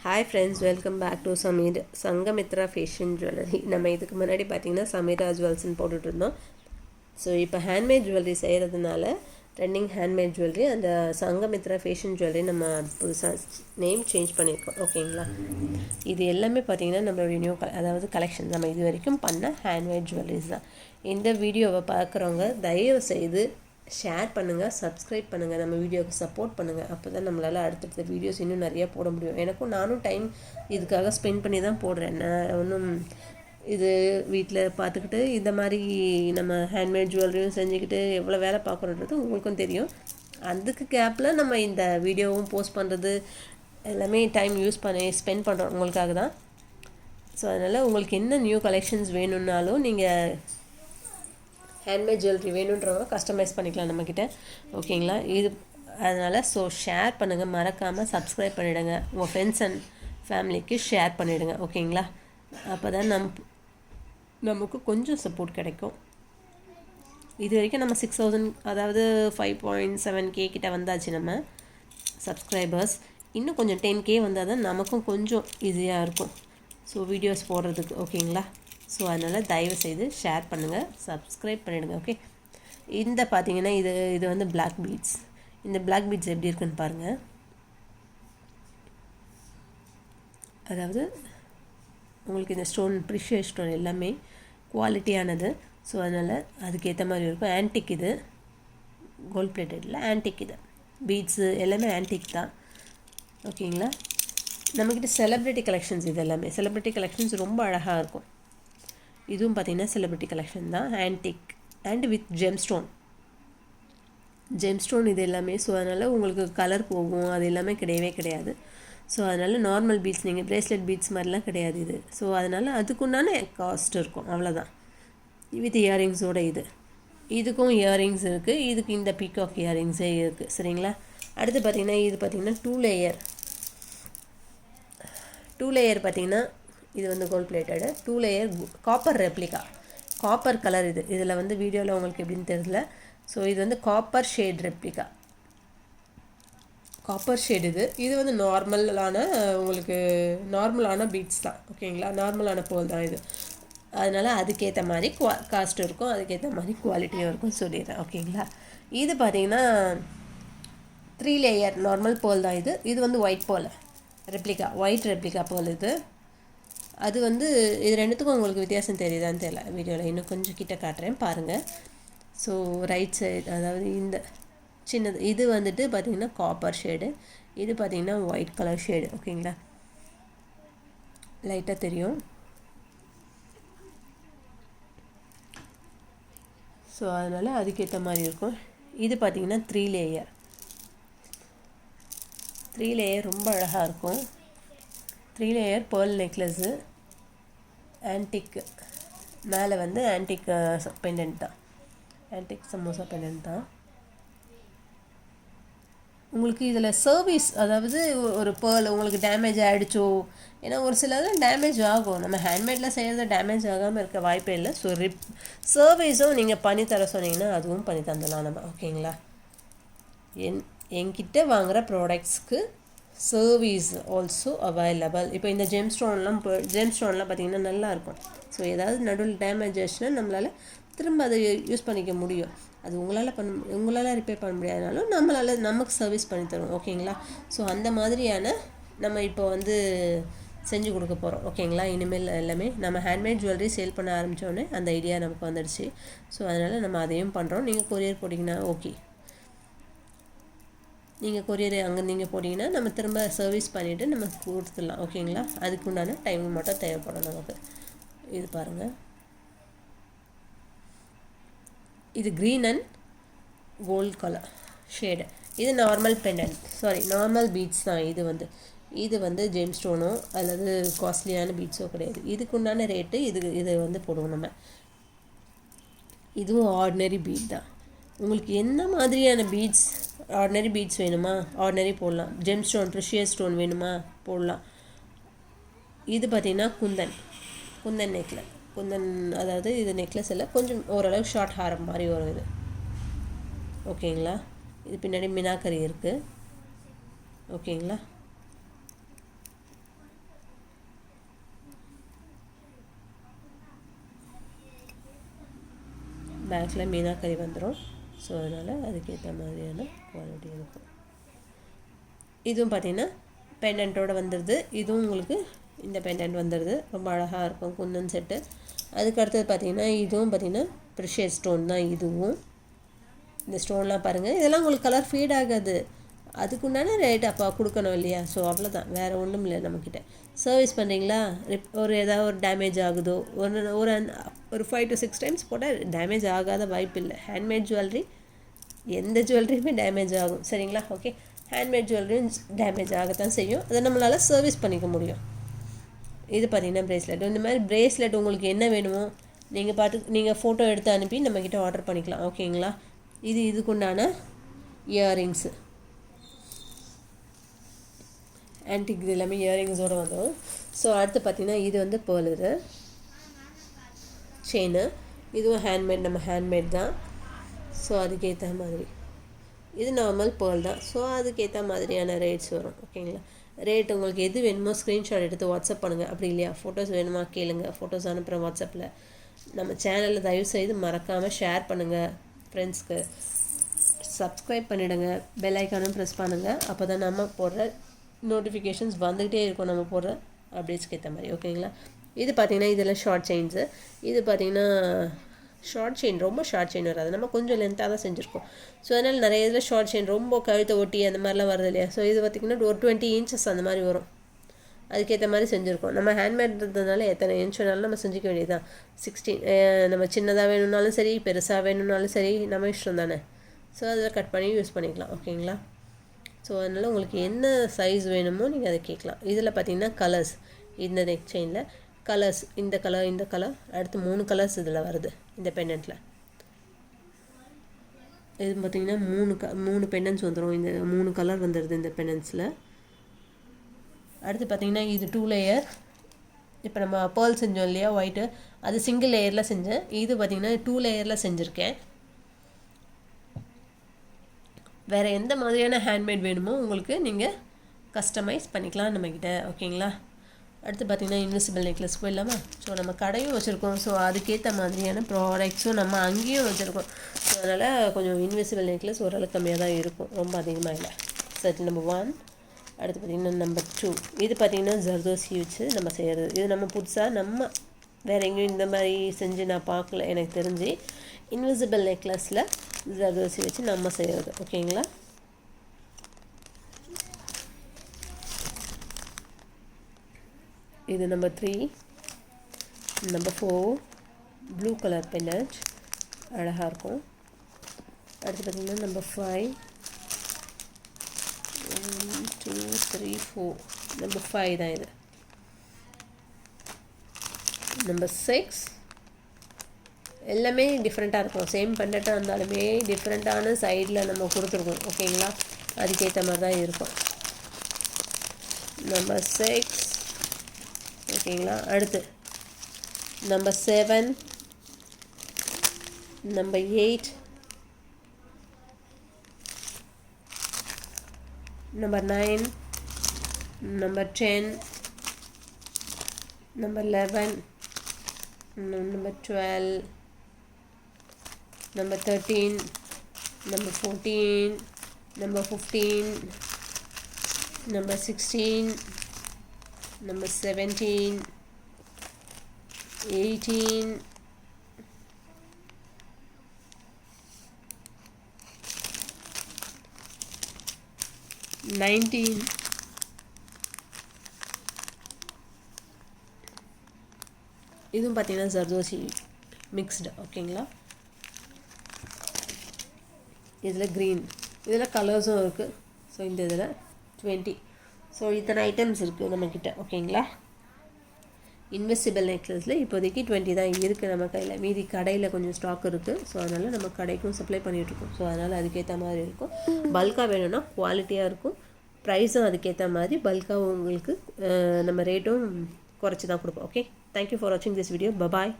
Hi friends, welcome back to Sangamitra Fashion Jewelry. நம்ம இதுக்கு முன்னாடி பார்த்தீங்கன்னா சமீரா ஜுவல்ஸ்ன்னு போட்டுட்டு இருந்தோம். ஸோ இப்போ ஹேண்ட்மேட் ஜுவல்லரி செய்கிறதுனால ட்ரெண்டிங் ஹேண்ட்மேட் ஜுவல்லரி அந்த சங்கமித்ரா ஃபேஷன் ஜுவல்லரி நம்ம புதுசாக நேம் சேஞ்ச் பண்ணியிருக்கோம். ஓகேங்களா, இது எல்லாமே பார்த்தீங்கன்னா நம்மளுடைய நியூ அதாவது கலெக்ஷன் நம்ம இது வரைக்கும் பண்ண ஹேண்ட்மேட் ஜுவல்லரிஸ் தான். இந்த வீடியோவை பார்க்குறவங்க தயவு செய்து ஷேர் பண்ணுங்கள், சப்ஸ்கிரைப் பண்ணுங்கள், நம்ம வீடியோவுக்கு சப்போர்ட் பண்ணுங்கள். அப்போ தான் நம்மளால் அடுத்தடுத்த வீடியோஸ் இன்னும் நிறையா போட முடியும். நானும் டைம் இதுக்காக ஸ்பெண்ட் பண்ணி தான் போடுறேன். நான் ஒன்றும் இது வீட்டில் பார்த்துக்கிட்டு இந்த மாதிரி நம்ம ஹேண்ட்மேட் ஜுவல்லரியும் செஞ்சுக்கிட்டு எவ்வளோ வேலை பார்க்குறோன்றது உங்களுக்கும் தெரியும். அதுக்கு கேப்பில் நம்ம இந்த வீடியோவும் போஸ்ட் பண்ணுறது எல்லாமே டைம் ஸ்பெண்ட் பண்ணுறோம் உங்களுக்காக தான். ஸோ அதனால் உங்களுக்கு என்ன நியூ கலெக்ஷன்ஸ் வேணும்னாலும் நீங்கள் ஹேண்ட்மேட் ஜுவல்லரி வேணுன்றவங்க கஸ்டமைஸ் பண்ணிக்கலாம் நம்மக்கிட்ட. ஓகேங்களா, இது அதனால் ஷேர் பண்ணுங்கள், மறக்காமல் சப்ஸ்கிரைப் பண்ணிவிடுங்க, உங்கள் ஃப்ரெண்ட்ஸ் அண்ட் ஃபேமிலிக்கு ஷேர் பண்ணிவிடுங்க. ஓகேங்களா, அப்போ தான் நமக்கு கொஞ்சம் சப்போர்ட் கிடைக்கும். இது வரைக்கும் நம்ம 6000 அதாவது 5.7K கிட்ட வந்தாச்சு நம்ம சப்ஸ்கிரைபர்ஸ். இன்னும் கொஞ்சம் 10K வந்தால் தான் நமக்கும் கொஞ்சம் ஈஸியாக இருக்கும் வீடியோஸ் போடுறதுக்கு. ஓகேங்களா, அதனால் தயவு செய்து ஷேர் பண்ணுங்கள், சப்ஸ்கிரைப் பண்ணிவிடுங்க. ஓகே, இந்த பார்த்தீங்கன்னா இது வந்து பிளாக் பீட்ஸ். இந்த பிளாக் பீட்ஸ் எப்படி இருக்குன்னு பாருங்கள். அதாவது உங்களுக்கு இந்த ஸ்டோன் ப்ரிஷியஸ் ஸ்டோன் எல்லாமே குவாலிட்டியானது. அதனால் அதுக்கேற்ற மாதிரி இருக்கும். ஆன்டிக், இது கோல்ட் பிளேட்டடில் ஆன்டிக். இது பீட்ஸு எல்லாமே ஆன்டிக் தான். ஓகேங்களா, நம்மக்கிட்ட செலிப்ரிட்டி கலெக்ஷன்ஸ், இது எல்லாமே செலிப்ரிட்டி கலெக்ஷன்ஸ் ரொம்ப அழகாக இருக்கும். இதுவும் பார்த்திங்கன்னா செலிப்ரிட்டி கலெக்ஷன் தான், ஆன்டிக் அண்ட் வித் ஜெம்ஸ்டோன். இது எல்லாமே அதனால் உங்களுக்கு கலர் போகும், அது எல்லாமே கிடையவே கிடையாது. அதனால் நார்மல் பீட்ஸ், நீங்கள் ப்ரேஸ்லெட் பீட்ஸ் மாதிரிலாம் கிடையாது இது. அதனால் அதுக்குண்டான காஸ்ட் இருக்கும், அவ்வளோதான். வித் இயரிங்ஸோடு இதுக்கும் இயரிங்ஸ் இருக்குது. இதுக்கு இந்த பீகாக் இயரிங்ஸே இருக்குது. சரிங்களா, அடுத்து பார்த்திங்கன்னா இது பார்த்திங்கன்னா 2 லேயர் பார்த்திங்கன்னா இது வந்து gold plated 2 layer copper replica, copper colour. இதில் வந்து வீடியோவில் உங்களுக்கு எப்படின்னு தெரியல. இது வந்து copper shade replica, copper shade. இது வந்து நார்மலான பீட்ஸ் தான். ஓகேங்களா, நார்மலான போல் தான் இது. அதனால் அதுக்கேற்ற மாதிரி காஸ்ட் இருக்கும், அதுக்கேற்ற மாதிரி குவாலிட்டியும் இருக்கும் சொல்லிடுறேன். ஓகேங்களா, இது பார்த்திங்கன்னா 3 லேயர் நார்மல் போல் தான். இது வந்து ஒயிட் போல் ரெப்ளிகா, ஒயிட் ரெப்ளிகா போல். அது வந்து இது ரெண்டுத்துக்கும் உங்களுக்கு வித்தியாசம் தெரியுதான்னு தெரியல, வீடியோவில் இன்னும் கொஞ்சம் கிட்ட காட்டுறேன் பாருங்கள். ரைட் சைடு அதாவது இந்த சின்னது இது வந்துட்டு பார்த்திங்கன்னா காப்பர் ஷேடு, இது பார்த்திங்கன்னா ஒயிட் கலர் ஷேடு. ஓகேங்களா, லைட்டாக தெரியும். அதனால் அதுக்கேற்ற மாதிரி இருக்கும். இது பார்த்திங்கன்னா 3 லேயர் ரொம்ப அழகாக இருக்கும். 3 லேயர் பேர்ல் நெக்லஸ்ஸு, ஆன்டிக் மேலே வந்து ஆன்டிக் பெண்டன்ட் தான், ஆன்டிக் சமோசா பெண்டன்ட் தான். உங்களுக்கு இதில் சர்வீஸ், அதாவது ஒரு பேர்ல் உங்களுக்கு டேமேஜ் ஆகிடுச்சோ, ஏன்னா ஒரு சிலதெல்லாம் டேமேஜ் ஆகும், நம்ம ஹேண்ட்மேடில் செய்கிறது டேமேஜ் ஆகாமல் இருக்க வாய்ப்பே இல்லை. சர்வீஸும் நீங்கள் பண்ணித்தர சொன்னீங்கன்னா அதுவும் பண்ணி தந்துடலாம் நம்ம. ஓகேங்களா, என்கிட்ட வாங்குகிற ப்ராடக்ட்ஸ்க்கு சர்வீஸ் ஆல்சோ அவைலபிள். இப்போ இந்த ஜெம்ஸ்டோன்லாம் பார்த்திங்கன்னா நல்லாயிருக்கும். ஏதாவது நடுவில் டேமேஜ் ஆச்சுன்னா நம்மளால் திரும்ப அதை யூஸ் பண்ணிக்க முடியும். அது உங்களால் ரிப்பேர் பண்ண முடியாதனாலும் நமக்கு சர்வீஸ் பண்ணி தரும். ஓகேங்களா, அந்த மாதிரியான நம்ம இப்போ வந்து செஞ்சு கொடுக்க போகிறோம். ஓகேங்களா, இனிமேல் எல்லாமே நம்ம ஹேண்ட்மேட் ஜுவல்லரி சேல் பண்ண ஆரம்பித்தோடனே அந்த ஐடியா நமக்கு வந்துடுச்சு. அதனால் நம்ம அதையும் பண்ணுறோம். நீங்கள் கொரியர் போட்டிங்கன்னா ஓகே, நீங்கள் கொரியர் அங்கே நீங்கள் போட்டிங்கன்னா நம்ம திரும்ப சர்வீஸ் பண்ணிவிட்டு நம்ம கொடுத்துடலாம். ஓகேங்களா, அதுக்கு உண்டான டைம் மட்டும் தேவைப்படும் நமக்கு. இது பாருங்கள், இது green and gold colour shade. இது நார்மல் பெண்டன்ட், நார்மல் பீட்ஸ் தான். இது வந்து ஜெம்ஸ்டோனோ அல்லது காஸ்ட்லியான பீட்ஸோ கிடையாது. இதுக்கு உண்டான ரேட்டு இது வந்து போடுவோம் நம்ம. இதுவும் ஆர்டினரி பீட் தான். உங்களுக்கு என்ன மாதிரியான பீட்ஸ், ஆர்டினரி பீட்ஸ் வேணுமா ஆர்டினரி போடலாம், ஜெம்ஸ்டோன் ப்ரிஷியஸ் ஸ்டோன் வேணுமா போடலாம். இது பார்த்திங்கன்னா குந்தன் குந்தன், அதாவது இது நெக்லஸ் இல்லை, கொஞ்சம் ஓரளவுக்கு ஷார்ட் ஹாரம் மாதிரி வரும் இது. ஓகேங்களா, இது பின்னாடி மினாக்கரி இருக்குது. ஓகேங்களா, பேக்கில் மீனாக்கரி வந்துடும். ஸோ அதனால் அதுக்கேற்ற மாதிரியான குவாலிட்டி இருக்கும். இதுவும் பார்த்திங்கன்னா பெண்டன்ட்டோடு வந்துடுது. இதுவும் உங்களுக்கு இந்த பெண்டன்ட் வந்துடுது. ரொம்ப அழகாக இருக்கும் குந்தன் செட்டு. அதுக்கு அடுத்தது பார்த்திங்கன்னா இதுவும் பார்த்திங்கன்னா ப்ரெஷியஸ் ஸ்டோன் தான். இதுவும் இந்த ஸ்டோன்லாம் பாருங்கள், இதெல்லாம் உங்களுக்கு கலர் ஃபீட் ஆகாது. அதுக்குண்டான ரேட் அப்போ கொடுக்கணும் இல்லையா? ஸோ அவ்வளோதான், வேறு ஒன்றும் இல்லை. நம்மக்கிட்ட சர்வீஸ் பண்ணுறீங்களா, ஏதாவது ஒரு டேமேஜ் ஆகுதோ, ஒரு 5 to 6 டைம்ஸ் போட்டால் டேமேஜ் ஆகாத வாய்ப்பு இல்லை. ஹேண்ட்மேட் ஜுவல்லரி எந்த ஜுவல்லரியுமே டேமேஜ் ஆகும். சரிங்களா? ஓகே, ஹேண்ட்மேட் ஜுவல்லரியும் டேமேஜ் ஆகத்தான் செய்யும். அதை நம்மளால் சர்வீஸ் பண்ணிக்க முடியும். இது பார்த்திங்கன்னா ப்ரேஸ்லெட். இந்த மாதிரி ப்ரேஸ்லெட் உங்களுக்கு என்ன வேணுமோ நீங்கள் ஃபோட்டோ எடுத்து அனுப்பி நம்மக்கிட்ட ஆர்டர் பண்ணிக்கலாம். ஓகேங்களா? இதுக்குண்டான இயரிங்ஸு, ஆன்டிக் இது எல்லாமே இயரிங்ஸோடு வந்துடும். ஸோ அடுத்து பார்த்திங்கன்னா இது வந்து பேர்லு செயினு. இதுவும் ஹேண்ட்மேட், நம்ம ஹேண்ட்மேட் தான். ஸோ அதுக்கேற்ற மாதிரி இது நார்மல் பேர்ல் தான். ஸோ அதுக்கேற்ற மாதிரியான ரேட்ஸ் வரும். ஓகேங்களா? ரேட் உங்களுக்கு எது வேணுமோ ஸ்க்ரீன்ஷாட் எடுத்து வாட்ஸ்அப் பண்ணுங்கள். அப்படி இல்லையா ஃபோட்டோஸ் வேணுமா கேளுங்க, ஃபோட்டோஸ் அனுப்புகிறேன் வாட்ஸ்அப்பில். நம்ம சேனலில் தயவுசெய்து மறக்காமல் ஷேர் பண்ணுங்கள் ஃப்ரெண்ட்ஸ்க்கு. சப்ஸ்கிரைப் பண்ணிவிடுங்க, பெல் ஐக்கானும் ப்ரெஸ் பண்ணுங்கள். அப்போ தான் நம்ம போடுற நோட்டிஃபிகேஷன்ஸ் வந்துக்கிட்டே இருக்கும், நம்ம போடுற அப்டேட்ஸ்க்கு ஏற்ற மாதிரி. ஓகேங்களா? இது பார்த்திங்கன்னா இதெல்லாம் ஷார்ட் செயின்ஸு. இது பார்த்திங்கன்னா ஷார்ட் செயின், ரொம்ப ஷார்ட் செயின் வராது, நம்ம கொஞ்சம் லென்த்தாக தான் செஞ்சுருக்கோம். ஸோ அதனால் நிறைய இதில் ஷார்ட் செயின் ரொம்ப கழுத்தை ஒட்டி அந்த மாதிரிலாம் வருது இல்லையா? ஸோ இது பார்த்திங்கன்னா ஒரு 20 inches அந்த மாதிரி வரும். அதுக்கேற்ற மாதிரி செஞ்சுருக்கோம். நம்ம ஹேண்ட்மேட்ன்றதுனால எத்தனை இன்ச் வேணாலும் நம்ம செஞ்சுக்க வேண்டியது தான். 16 நம்ம சின்னதாக வேணும்னாலும் சரி, பெருசாக வேணும்னாலும் சரி, நம்ம இஷ்டம் தானே. ஸோ அதில் கட் பண்ணி யூஸ் பண்ணிக்கலாம். ஓகேங்களா? ஸோ அதனால் உங்களுக்கு என்ன சைஸ் வேணுமோ நீங்கள் அதை கேட்கலாம். இதில் பார்த்திங்கன்னா கலர்ஸ், இந்த நெக் செயினில் கலர்ஸ், இந்த கலர் அடுத்து 3 கலர்ஸ் இதில் வருது இந்த பெண்டன்ட்டில். இது பார்த்திங்கன்னா 3 பெண்டன்ட்ஸ் வந்துடும். இந்த 3 கலர் வந்துடுது இந்த பெண்டன்ட்ஸில். அடுத்து பார்த்திங்கன்னா இது 2 லேயர். இப்போ நம்ம பேர்ல் செஞ்சோம் இல்லையா ஒயிட்டு, அது சிங்கிள் லேயரில் செஞ்சேன். இது பார்த்திங்கன்னா 2 லேயரில் செஞ்சுருக்கேன். வேறு எந்த மாதிரியான ஹேண்ட்மேட் வேணுமோ உங்களுக்கு நீங்கள் கஸ்டமைஸ் பண்ணிக்கலாம் நம்மக்கிட்ட. ஓகேங்களா? அடுத்து பார்த்திங்கன்னா இன்விசிபிள் நெக்லஸ் போயிடலாமா? ஸோ நம்ம கடையும் வச்சுருக்கோம். ஸோ அதுக்கேற்ற மாதிரியான ப்ராடக்ட்ஸும் நம்ம அங்கேயும் வச்சுருக்கோம். ஸோ அதனால் கொஞ்சம் இன்விசிபிள் நெக்லஸ் ஓரளவுக்கு கம்மியாக தான் இருக்கும், ரொம்ப அதிகமாக இல்லை. Set number 1. அடுத்து பார்த்திங்கன்னா நம்பர் 2. இது பார்த்திங்கன்னா ஜர்தோசி வச்சு நம்ம செய்கிறது. இது நம்ம புதுசாக நம்ம வேறு எங்கேயும் இந்த மாதிரி செஞ்சு நான் பார்க்கல எனக்கு தெரிஞ்சு. இன்விசிபிள் நெக்லஸில் ஜர்தோசி வச்சு நம்ம செய்கிறது. ஓகேங்களா? இது number 3. Number 4 blue colour pendant, அழகாக இருக்கும். அடுத்து பார்த்திங்கன்னா நம்பர் 5. 1 2 3 4 நம்பர் 5 தான் இது. நம்பர் 6 எல்லாமே டிஃப்ரெண்ட்டாக இருக்கும். சேம் பெண்டன்ட்டாக இருந்தாலுமே டிஃப்ரெண்ட்டான சைடில் நம்ம கொடுத்துருக்கோம். ஓகேங்களா? அதுக்கேற்ற மாதிரி தான் இருக்கும். நம்பர் 6. ஓகேங்களா? அடுத்து number 7, number 8, number 9, number 10, number 11, number 12, number 13, number 14, number 15, number 16, number 17, 18, 19, இதுவும் பார்த்தீங்கன்னா ஜர்தோசி மிக்ஸ்டு. ஓகேங்களா? இதில் க்ரீன், இதில் கலர்ஸும் இருக்குது. ஸோ இந்த இதில் 20. ஸோ இத்தனை ஐட்டம்ஸ் இருக்குது நம்மக்கிட்ட. ஓகேங்களா? இன்விசிபிள் நெக்லஸில் இப்போதைக்கு 20 தான் இருக்குது நம்ம கையில். மீதி கடையில் கொஞ்சம் ஸ்டாக் இருக்குது. ஸோ அதனால் நம்ம கடைக்கும் சப்ளை பண்ணிகிட்ருக்கோம். ஸோ அதனால் அதுக்கேற்ற மாதிரி இருக்கும். பல்காக வேணும்னா குவாலிட்டியாக இருக்கும். ப்ரைஸும் அதுக்கேற்ற மாதிரி பல்காக உங்களுக்கு நம்ம ரேட்டும் குறைச்சி தான் கொடுப்போம். ஓகே, தேங்க்யூ ஃபார் வாட்சிங் திஸ் வீடியோ. பபாய்.